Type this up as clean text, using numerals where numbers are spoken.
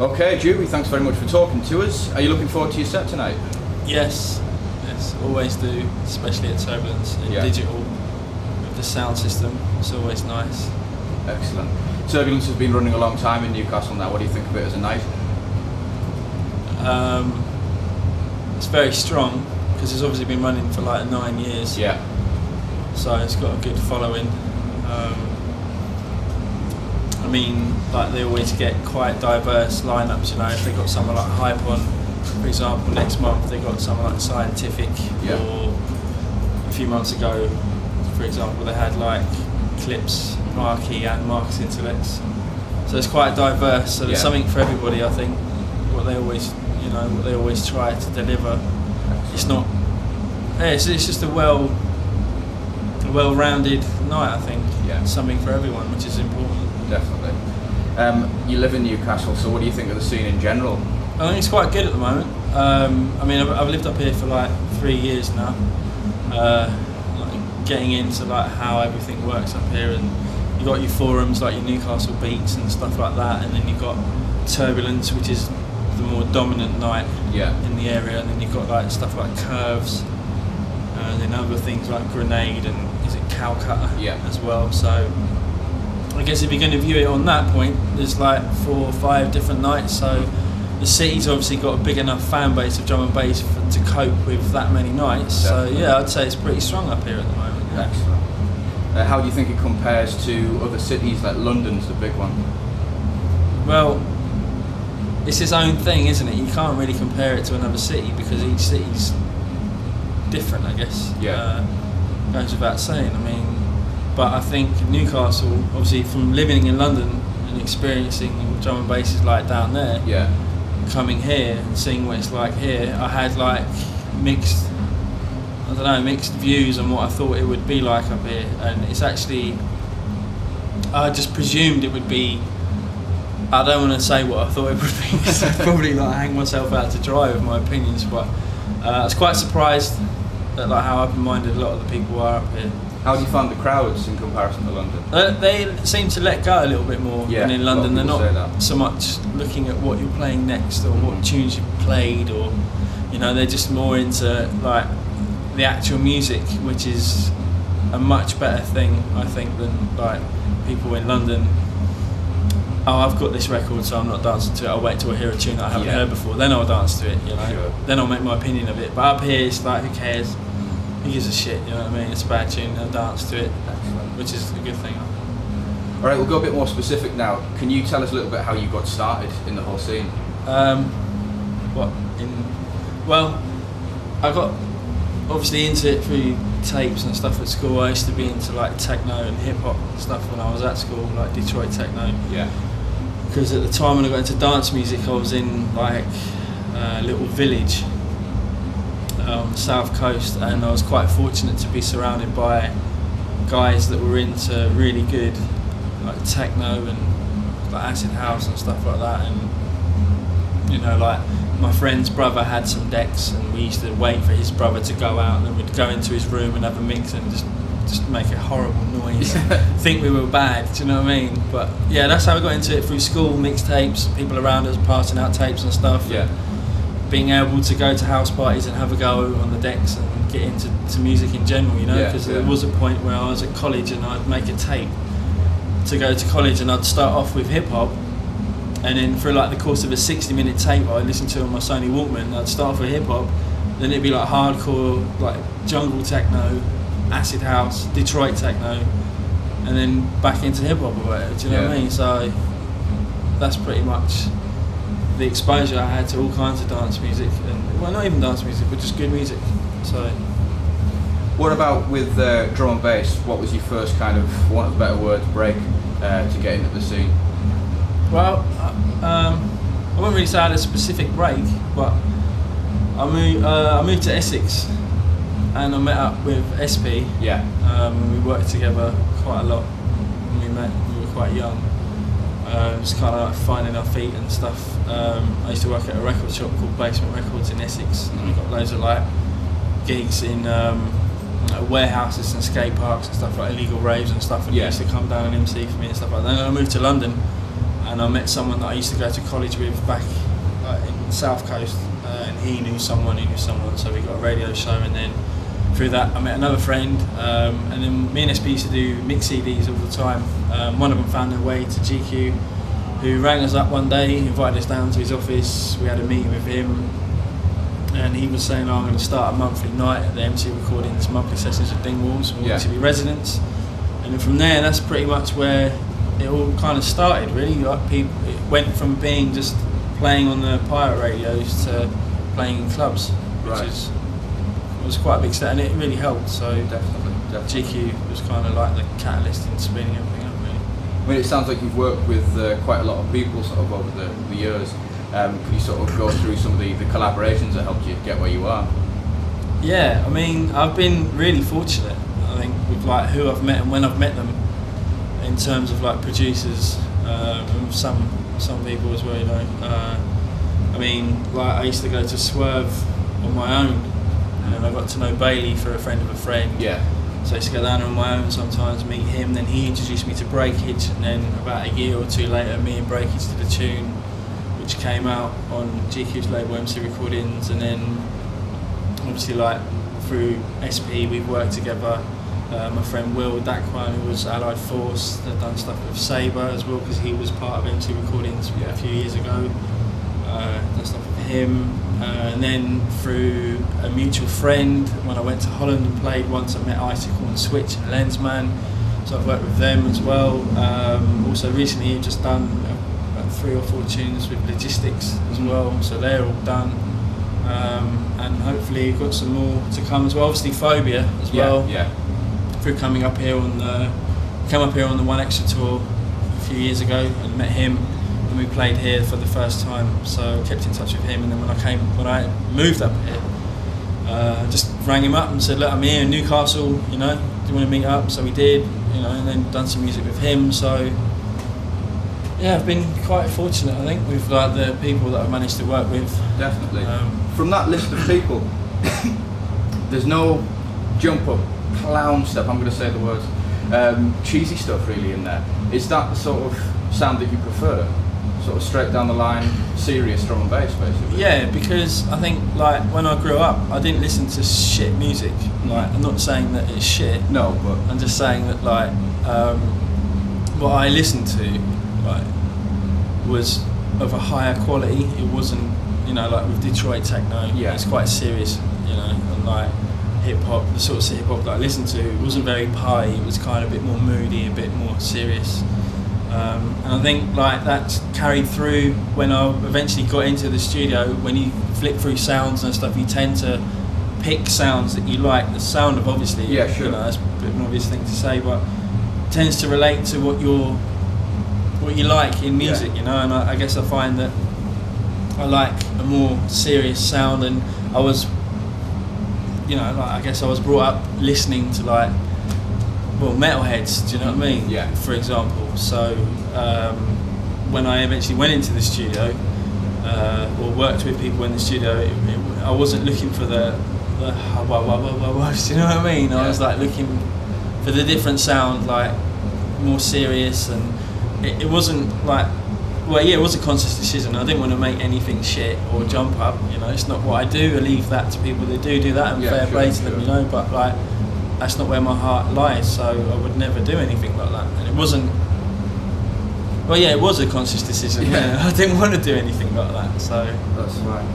Okay, Jubei, thanks very much for talking to us. Are you looking forward to your set tonight? Yes, always do, especially at Superveillance in digital with the sound system. It's always nice. Excellent. Superveillance has been running a long time in Newcastle now. What do you think of it as a night? It's very strong because it's obviously been running for like 9 years. Yeah. So it's got a good following. I mean, like they always get quite diverse lineups. You know, if they got someone like Hype on, for example, next month they got someone like Scientific, or a few months ago, for example, they had like Clips, Marquee, and Marcus Intellects. So it's quite diverse. So there's something for everybody. I think what they always try to deliver. It's not. It's just a well-rounded night. I think. Yeah. Something for everyone, which is important. Definitely. You live in Newcastle, so what do you think of the scene in general? I think it's quite good at the moment. I mean, I've lived up here for like 3 years now. Like getting into like how everything works up here, and you got your forums like your Newcastle Beats and stuff like that, and then you got Superveillance, which is the more dominant night in the area, and then you've got like stuff like Curves, and then other things like Grenade and is it Calcutta as well. So I guess if you're going to view it on that point, there's like 4 or 5 different nights. So the city's obviously got a big enough fan base of drum and bass to cope with that many nights. Definitely. So yeah, I'd say it's pretty strong up here at the moment. Yeah. Excellent. How do you think it compares to other cities? Like London's the big one. Well, it's its own thing, isn't it? You can't really compare it to another city because each city's different, I guess. Yeah. Goes without saying. I mean, but I think Newcastle, obviously from living in London and experiencing drum and basses like down there, coming here and seeing what it's like here, I had like mixed views on what I thought it would be like up here, and it's actually, I just presumed it would be, I don't want to say what I thought it would be because I'd probably like hang myself out to dry with my opinions, but I was quite surprised at like how open-minded a lot of the people are up here. How do you find the crowds in comparison to London? They seem to let go a little bit more than in London. They're not so much looking at what you're playing next or what tunes you've played, or they're just more into like the actual music, which is a much better thing, I think, than like people in London. Oh, I've got this record, so I'm not dancing to it. I'll wait till I hear a tune that I haven't heard before, then I'll dance to it. Sure. Then I'll make my opinion of it. But up here, it's like, who cares? Who gives a shit? You know what I mean? It's a bad tune. I'll dance to it, which is a good thing. All right, we'll go a bit more specific now. Can you tell us a little bit how you got started in the whole scene? Well, I got obviously into it through tapes and stuff at school. I used to be into like techno and hip hop stuff when I was at school, like Detroit techno. Yeah. Because at the time when I got into dance music, I was in like a little village on the south coast, and I was quite fortunate to be surrounded by guys that were into really good like techno and like acid house and stuff like that. And like my friend's brother had some decks, and we used to wait for his brother to go out, and then we'd go into his room and have a mix and just make a horrible noise. Think we were bad, do you know what I mean? But yeah, that's how I got into it, through school, mixtapes, people around us passing out tapes and stuff. Yeah. Being able to go to house parties and have a go on the decks and get into music in general, because there was a point where I was at college and I'd make a tape to go to college, and I'd start off with hip hop, and then for like the course of a 60-minute tape I'd listen to on my Sony Walkman, I'd start off with hip hop, then it'd be like hardcore, like jungle techno, acid house, Detroit techno, and then back into hip hop or whatever, do you know what I mean? So that's pretty much the exposure I had to all kinds of dance music, and well, not even dance music, but just good music. So what about with drum and bass? What was your first kind of, for want of a better word, break to get into the scene? Well, I wouldn't really say I had a specific break, but I moved to Essex, and I met up with SP. Yeah. We worked together quite a lot when we met. We were quite young. Just kind of like finding our feet and stuff. I used to work at a record shop called Basement Records in Essex, and we got loads of like gigs in warehouses and skate parks and stuff, like illegal raves and stuff, and he used to come down and MC for me and stuff like that. And then I moved to London, and I met someone that I used to go to college with back in the South Coast, and he knew someone who knew someone, so we got a radio show, and then through that I met another friend, and then me and SP used to do mix CDs all the time. One of them found their way to GQ, who rang us up one day, invited us down to his office. We had a meeting with him, and he was saying, I'm going to start a monthly night at the MC Recordings monthly sessions at Dingwalls, we want to be residents. And then from there, that's pretty much where it all kind of started, really. Like people, it went from being just playing on the pirate radios to playing in clubs, which was quite a big step, and it really helped. So definitely. GQ was kind of like the catalyst in spinning everything up, really. I mean, it sounds like you've worked with quite a lot of people sort of over the years. Could you sort of go through some of the collaborations that helped you get where you are? Yeah, I mean, I've been really fortunate, I think, with like who I've met and when I've met them, in terms of like producers, and some people as well, you know. I mean, like I used to go to Swerve on my own, and I got to know Bailey for a friend of a friend. Yeah. So I used to go down on my own sometimes, meet him, then he introduced me to Breakage, and then about a year or two later, me and Breakage did a tune which came out on GQ's label MC Recordings, and then obviously like through SP we've worked together. My friend Will Daquan, who was Allied Force, they've done stuff with Sabre as well, because he was part of MC Recordings a few years ago. Done stuff with him, and then through a mutual friend, when I went to Holland and played once, I met Icicle and Switch and Lensman, so I've worked with them as well. Also recently I've just done about 3 or 4 tunes with Logistics as well, so they're all done. And hopefully got some more to come as well. Obviously Phobia as well. Yeah. Through coming up here on the One Extra tour a few years ago and met him, and we played here for the first time. So I kept in touch with him, and then when I moved up here, just rang him up and said, look, I'm here in Newcastle, you know, do you want to meet up? So we did, you know, and then done some music with him. So yeah, I've been quite fortunate, I think, with like the people that I've managed to work with. Definitely. From that list of people, there's no jump up, clown stuff, I'm going to say the words, cheesy stuff really in there. Is that the sort of sound that you prefer? Sort of straight down the line, serious drum and bass, basically? Yeah, because I think like when I grew up, I didn't listen to shit music. Like, I'm not saying that it's shit. No, but I'm just saying that like what I listened to like was of a higher quality. It wasn't, you know, like with Detroit techno. Yeah. It's quite serious, you know, and like hip hop, the sort of hip hop that I listened to, it wasn't very party. It was kind of a bit more moody, a bit more serious. And I think like that's carried through when I eventually got into the studio. When you flick through sounds and stuff, you tend to pick sounds that you like. The sound of obviously, yeah, sure. You know, that's a bit of an obvious thing to say, but it tends to relate to what you like in music, yeah. You know. And I guess I find that I like a more serious sound, and I was, you know, like I guess I was brought up listening to like, well, metalheads, do you know what I mean? Yeah. For example. So when I eventually went into the studio, or worked with people in the studio, I wasn't looking for the do you know what I mean? Yeah. I was like looking for the different sound, like more serious, and it wasn't like, well, yeah, it was a conscious decision. I didn't want to make anything shit or jump up, you know. It's not what I do. I leave that to people that do that, and fair play to them, you know. But like, that's not where my heart lies, so I would never do anything like that. And it wasn't, well, yeah, it was a conscious decision. Yeah. I didn't want to do anything like that, so. That's right.